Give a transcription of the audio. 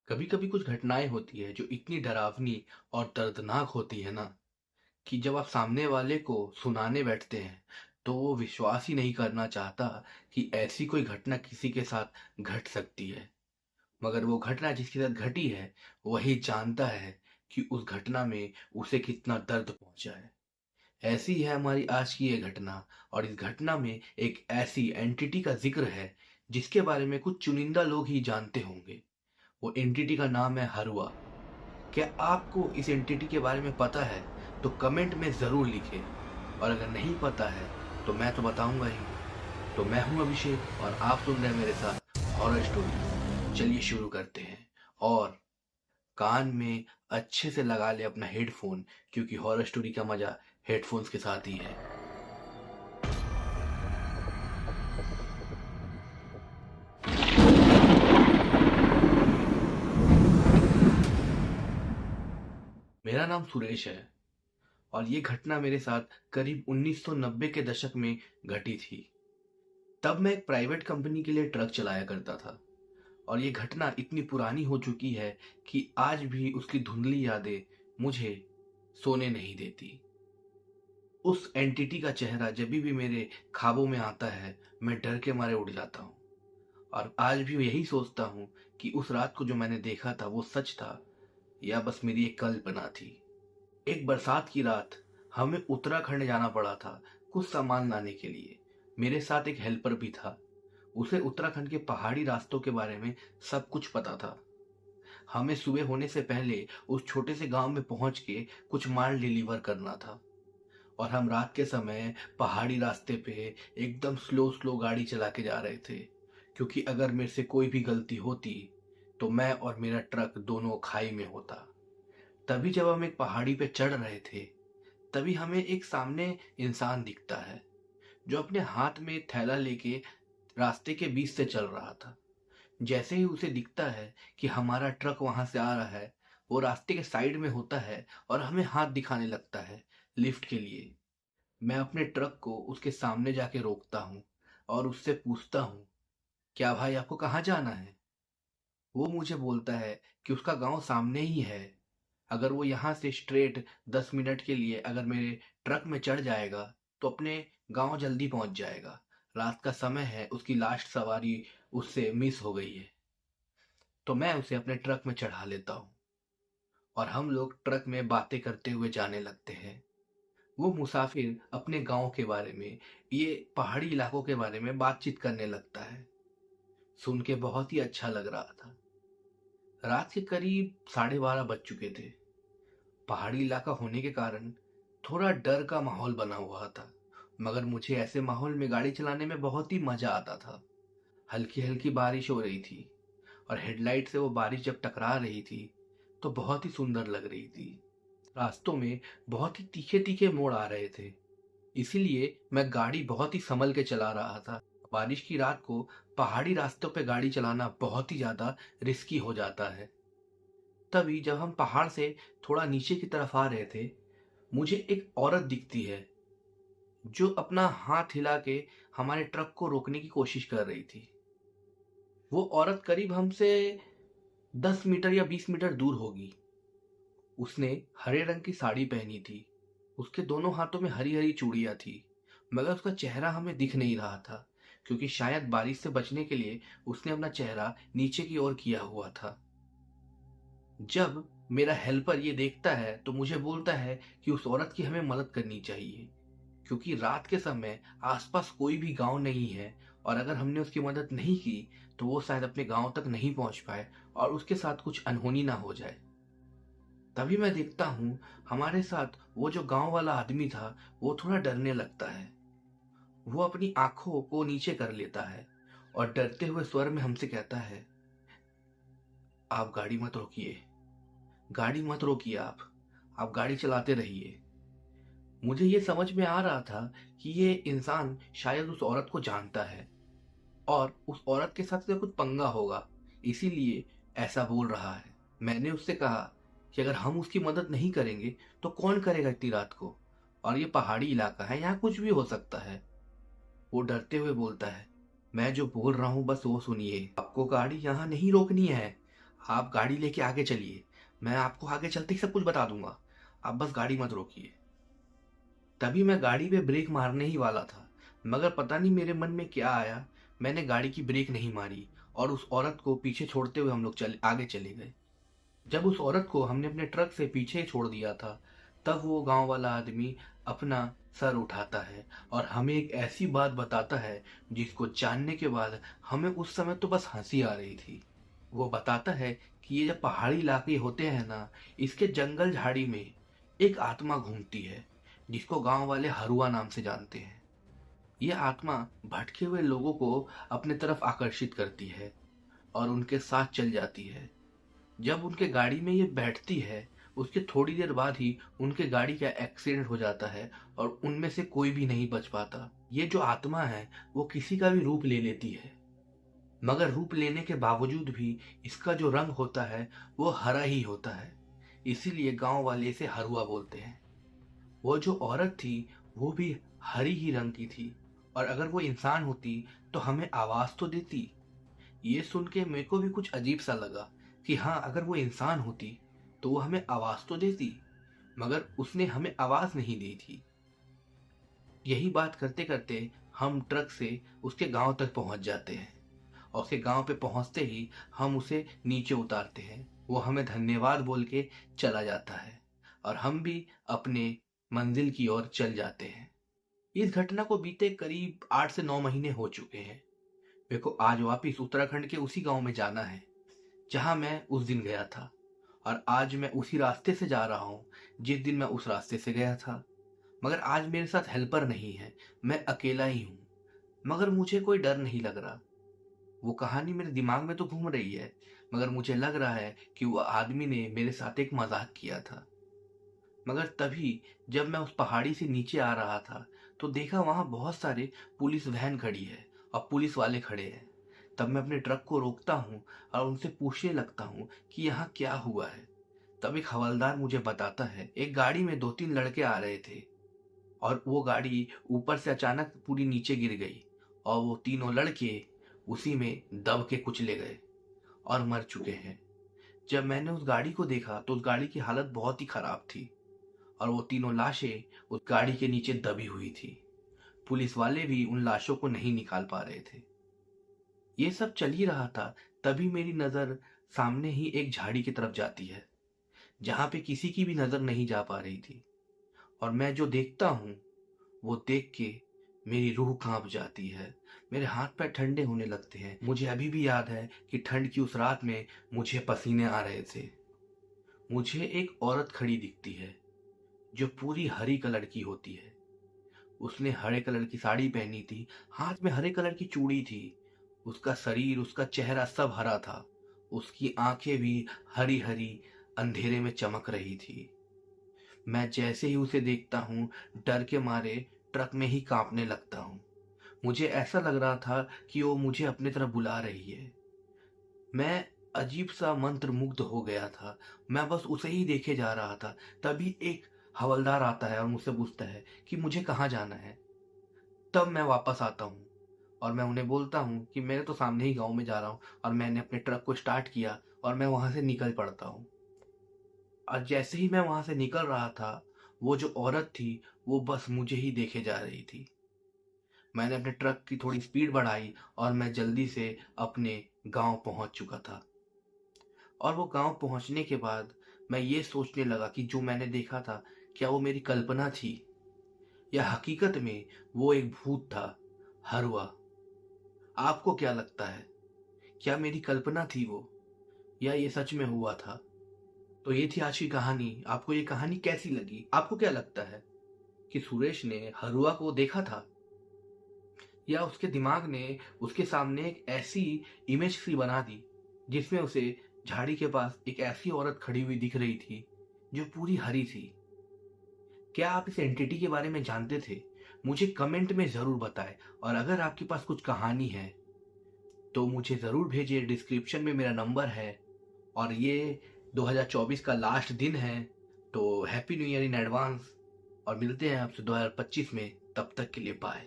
कभी कभी कुछ घटनाएं होती है जो इतनी डरावनी और दर्दनाक होती है ना कि जब आप सामने वाले को सुनाने बैठते हैं तो वो विश्वास ही नहीं करना चाहता कि ऐसी कोई घटना किसी के साथ घट सकती है। मगर वो घटना जिसके साथ घटी है वही जानता है कि उस घटना में उसे कितना दर्द पहुंचा है। ऐसी है हमारी आज की ये घटना। और इस घटना में एक ऐसी एंटिटी का जिक्र है जिसके बारे में कुछ चुनिंदा लोग ही जानते होंगे। वो एंटिटी का नाम है हरुआ। क्या आपको इस एंटिटी के बारे में पता है? तो कमेंट में ज़रूर लिखें। और अगर नहीं पता है तो मैं तो बताऊंगा ही। तो मैं हूं अभिषेक और आप सुन रहे हैं मेरे साथ हॉरर स्टोरीज। चलिए शुरू करते हैं। और कान में अच्छे से लगा ले अपना हेडफोन, क्योंकि हॉरर स्टोरी का मजा हेडफोन्स के साथ ही है। मेरा नाम सुरेश है और ये घटना मेरे साथ करीब 1990 के दशक में घटी थी। तब मैं एक प्राइवेट कंपनी के लिए ट्रक चलाया करता था। और ये घटना इतनी पुरानी हो चुकी है कि आज भी उसकी धुंधली यादें मुझे सोने नहीं देती। उस एंटिटी का चेहरा जब भी मेरे ख्वाबों में आता है मैं डर के मारे उड़ जाता हूँ। और आज भी यही सोचता हूँ कि उस रात को जो मैंने देखा था वो सच था या बस मेरी एक कल्पना थी। एक बरसात की रात हमें उत्तराखंड जाना पड़ा था कुछ सामान लाने के लिए। मेरे साथ एक हेल्पर भी था। उसे उत्तराखंड के पहाड़ी रास्तों के बारे में सब कुछ पता था। हमें सुबह होने से पहले उस छोटे से गांव में पहुंच के कुछ माल डिलीवर करना था। और हम रात के समय पहाड़ी रास्ते पे एकदम स्लो स्लो गाड़ी चला के जा रहे थे, क्योंकि अगर मेरे से कोई भी गलती होती तो मैं और मेरा ट्रक दोनों खाई में होता। तभी जब हम एक पहाड़ी पे चढ़ रहे थे तभी हमें एक सामने इंसान दिखता है जो अपने हाथ में थैला लेके रास्ते के बीच से चल रहा था। जैसे ही उसे दिखता है कि हमारा ट्रक वहां से आ रहा है, वो रास्ते के साइड में होता है और हमें हाथ दिखाने लगता है लिफ्ट के लिए। मैं अपने ट्रक को उसके सामने जाके रोकता हूँ और उससे पूछता हूँ, क्या भाई आपको कहाँ जाना है? वो मुझे बोलता है कि उसका गांव सामने ही है। अगर वो यहाँ से स्ट्रेट 10 मिनट के लिए अगर मेरे ट्रक में चढ़ जाएगा तो अपने गांव जल्दी पहुंच जाएगा। रात का समय है, उसकी लास्ट सवारी उससे मिस हो गई है। तो मैं उसे अपने ट्रक में चढ़ा लेता हूँ और हम लोग ट्रक में बातें करते हुए जाने लगते हैं। वो मुसाफिर अपने गांव के बारे में, ये पहाड़ी इलाकों के बारे में बातचीत करने लगता है। सुन के बहुत ही अच्छा लग रहा था। रात के करीब 12:30 बज चुके थे। पहाड़ी इलाका होने के कारण थोड़ा डर का माहौल बना हुआ था, मगर मुझे ऐसे माहौल में गाड़ी चलाने में बहुत ही मजा आता था। हल्की हल्की बारिश हो रही थी और हेडलाइट से वो बारिश जब टकरा रही थी तो बहुत ही सुंदर लग रही थी। रास्तों में बहुत ही तीखे तीखे मोड़ आ रहे थे, इसीलिए मैं गाड़ी बहुत ही संभल के चला रहा था। बारिश की रात को पहाड़ी रास्तों पे गाड़ी चलाना बहुत ही ज्यादा रिस्की हो जाता है। तभी जब हम पहाड़ से थोड़ा नीचे की तरफ आ रहे थे मुझे एक औरत दिखती है जो अपना हाथ हिला के हमारे ट्रक को रोकने की कोशिश कर रही थी। वो औरत करीब हमसे 10 मीटर या 20 मीटर दूर होगी। उसने हरे रंग की साड़ी पहनी थी। उसके दोनों हाथों में हरी हरी चूड़ियां थी, मगर उसका चेहरा हमें दिख नहीं रहा था, क्योंकि शायद बारिश से बचने के लिए उसने अपना चेहरा नीचे की ओर किया हुआ था। जब मेरा हेल्पर ये देखता है तो मुझे बोलता है कि उस औरत की हमें मदद करनी चाहिए, क्योंकि रात के समय आसपास कोई भी गांव नहीं है और अगर हमने उसकी मदद नहीं की तो वो शायद अपने गांव तक नहीं पहुंच पाए और उसके साथ कुछ अनहोनी ना हो जाए। तभी मैं देखता हूँ हमारे साथ वो जो गांव वाला आदमी था वो थोड़ा डरने लगता है। वो अपनी आंखों को नीचे कर लेता है और डरते हुए स्वर में हमसे कहता है, आप गाड़ी मत रोकिए, गाड़ी मत रोकिए, आप गाड़ी चलाते रहिए। मुझे ये समझ में आ रहा था कि ये इंसान शायद उस औरत को जानता है और उस औरत के साथ कुछ पंगा होगा, इसीलिए ऐसा बोल रहा है। मैंने उससे कहा कि अगर हम उसकी मदद नहीं करेंगे तो कौन करेगा इतनी रात को, और ये पहाड़ी इलाका है, यहाँ कुछ भी हो सकता है। वो डरते हुए बोलता है, मैं जो बोल रहा हूँ बस वो सुनिए, आपको गाड़ी यहाँ नहीं रोकनी है, आप गाड़ी लेके आगे चलिए, मैं आपको आगे चलते ही सब कुछ बता दूंगा, आप बस गाड़ी मत रोकिए। तभी मैं गाड़ी पे ब्रेक मारने ही वाला था, मगर पता नहीं मेरे मन में क्या आया, मैंने गाड़ी की ब्रेक नहीं मारी और उस औरत को पीछे छोड़ते हुए हम लोग आगे चले गए। जब उस औरत को हमने अपने ट्रक से पीछे छोड़ दिया था, तब वो गांव वाला आदमी अपना सर उठाता है और हमें एक ऐसी बात बताता है जिसको जानने के बाद हमें उस समय तो बस हंसी आ रही थी। वो बताता है कि ये जब पहाड़ी इलाके होते हैं ना, इसके जंगल झाड़ी में एक आत्मा घूमती है जिसको गांव वाले हरुआ नाम से जानते हैं। ये आत्मा भटके हुए लोगों को अपने तरफ आकर्षित करती है और उनके साथ चल जाती है। जब उनके गाड़ी में ये बैठती है, उसके थोड़ी देर बाद ही उनके गाड़ी का एक्सीडेंट हो जाता है और उनमें से कोई भी नहीं बच पाता। ये जो आत्मा है वो किसी का भी रूप ले लेती है, मगर रूप लेने के बावजूद भी इसका जो रंग होता है वो हरा ही होता है, इसीलिए गांव वाले इसे हरुआ बोलते हैं। वो जो औरत थी वो भी हरी ही रंग की थी, और अगर वो इंसान होती तो हमें आवाज तो देती। ये सुन के मेरे को भी कुछ अजीब सा लगा कि हाँ, अगर वो इंसान होती तो वो हमें आवाज तो देती, मगर उसने हमें आवाज नहीं दी थी। यही बात करते करते हम ट्रक से उसके गांव तक पहुंच जाते हैं और उसके गांव पे पहुंचते ही हम उसे नीचे उतारते हैं। वो हमें धन्यवाद बोल के चला जाता है और हम भी अपने मंजिल की ओर चल जाते हैं। इस घटना को बीते करीब 8 से 9 महीने हो चुके हैं। मेरे को आज वापिस उत्तराखंड के उसी गांव में जाना है जहां मैं उस दिन गया था, और आज मैं उसी रास्ते से जा रहा हूं जिस दिन मैं उस रास्ते से गया था। मगर आज मेरे साथ हेल्पर नहीं है, मैं अकेला ही हूं, मगर मुझे कोई डर नहीं लग रहा। वो कहानी मेरे दिमाग में तो घूम रही है, मगर मुझे लग रहा है कि वो आदमी ने मेरे साथ एक मजाक किया था। मगर तभी जब मैं उस पहाड़ी से नीचे आ रहा था तो देखा वहां बहुत सारे पुलिस वैन खड़ी है और पुलिस वाले खड़े हैं। तब मैं अपने ट्रक को रोकता हूँ और उनसे पूछने लगता हूँ कि यहाँ क्या हुआ है। तब एक हवलदार मुझे बताता है एक गाड़ी में 2-3 लड़के आ रहे थे और वो गाड़ी ऊपर से अचानक पूरी नीचे गिर गई और वो तीनों लड़के उसी में दब के कुचले गए और मर चुके हैं। जब मैंने उस गाड़ी को देखा तो उस गाड़ी की हालत बहुत ही खराब थी और वो तीनों लाशें उस गाड़ी के नीचे दबी हुई थी। पुलिस वाले भी उन लाशों को नहीं निकाल पा रहे थे। ये सब चल ही रहा था, तभी मेरी नजर सामने ही एक झाड़ी की तरफ जाती है जहां पे किसी की भी नजर नहीं जा पा रही थी, और मैं जो देखता हूँ वो देख के मेरी रूह कांप जाती है। मेरे हाथ पैर ठंडे होने लगते हैं। मुझे अभी भी याद है कि ठंड की उस रात में मुझे पसीने आ रहे थे। मुझे एक औरत खड़ी दिखती है जो पूरी हरी कलर की होती है। उसने हरे कलर की साड़ी पहनी थी, हाथ में हरे कलर की चूड़ी थी। उसका शरीर, उसका चेहरा सब हरा था। उसकी आंखें भी हरी हरी अंधेरे में चमक रही थी। मैं जैसे ही उसे देखता हूँ डर के मारे ट्रक में ही कांपने लगता हूँ। मुझे ऐसा लग रहा था कि वो मुझे अपने तरफ बुला रही है। मैं अजीब सा मंत्र मुग्ध हो गया था। मैं बस उसे ही देखे जा रहा था। तभी एक हवलदार आता है और मुझसे पूछता है कि मुझे कहाँ जाना है। तब मैं वापस आता हूँ और मैं उन्हें बोलता हूँ कि मैं तो सामने ही गांव में जा रहा हूँ, और मैंने अपने ट्रक को स्टार्ट किया और मैं वहां से निकल पड़ता हूँ। और जैसे ही मैं वहां से निकल रहा था, वो जो औरत थी वो बस मुझे ही देखे जा रही थी। मैंने अपने ट्रक की थोड़ी स्पीड बढ़ाई और मैं जल्दी से अपने गांव पहुंच चुका था। और वो गांव पहुंचने के बाद मैं ये सोचने लगा कि जो मैंने देखा था, क्या वो मेरी कल्पना थी या हकीकत में वो एक भूत था, हरवा। आपको क्या लगता है, क्या मेरी कल्पना थी वो, या ये सच में हुआ था? तो ये थी आज की कहानी। आपको ये कहानी कैसी लगी? आपको क्या लगता है कि सुरेश ने हरुआ को देखा था, या उसके दिमाग ने उसके सामने एक ऐसी इमेज सी बना दी जिसमें उसे झाड़ी के पास एक ऐसी औरत खड़ी हुई दिख रही थी जो पूरी हरी थी? क्या आप इस एंटिटी के बारे में जानते थे? मुझे कमेंट में जरूर बताएं। और अगर आपके पास कुछ कहानी है तो मुझे जरूर भेजिए। डिस्क्रिप्शन में मेरा नंबर है। और ये 2024 का लास्ट दिन है, तो happy new year in advance. और मिलते हैं आपसे 2025 में। तब तक के लिए बाय।